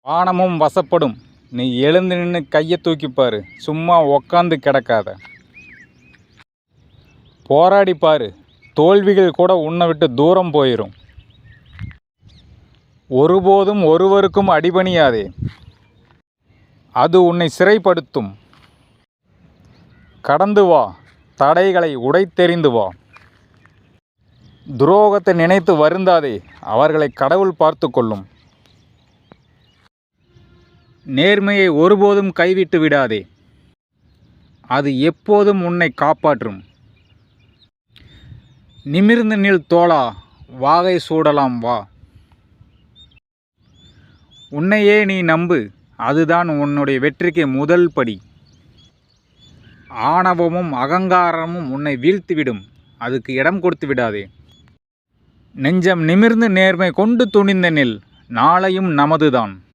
வானமும் வசப்படும். நீ எழுந்து நின்று கையை தூக்கிப்பாரு. சும்மா உக்காந்து கிடக்காத. போராடி பாரு. தோல்விகள் கூட உன்னை விட்டு தூரம் போயிடும். ஒருபோதும் ஒருவருக்கும் அடிபணியாதே. அது உன்னை சிறைப்படுத்தும். கடந்து வா. தடைகளை உடைத்தெறிந்து வா. துரோகத்தை நினைத்து வருந்தாதே. அவர்களை கடவுள் பார்த்து கொள்ளும். நேர்மையை ஒருபோதும் கைவிட்டு விடாதே. அது எப்போதும் உன்னை காப்பாற்றும். நிமிர்ந்து நில் தோழா. வாகை சூடலாம் வா. உன்னையே நீ நம்பு. அதுதான் உன்னுடைய வெற்றிக்கு முதல் படி. ஆணவமும் அகங்காரமும் உன்னை வீழ்த்திவிடும். அதுக்கு இடம் கொடுத்து விடாதே. நெஞ்சம் நிமிர்ந்து நேர்மை கொண்டு துணிந்த நில். நாளையும் நமதுதான்.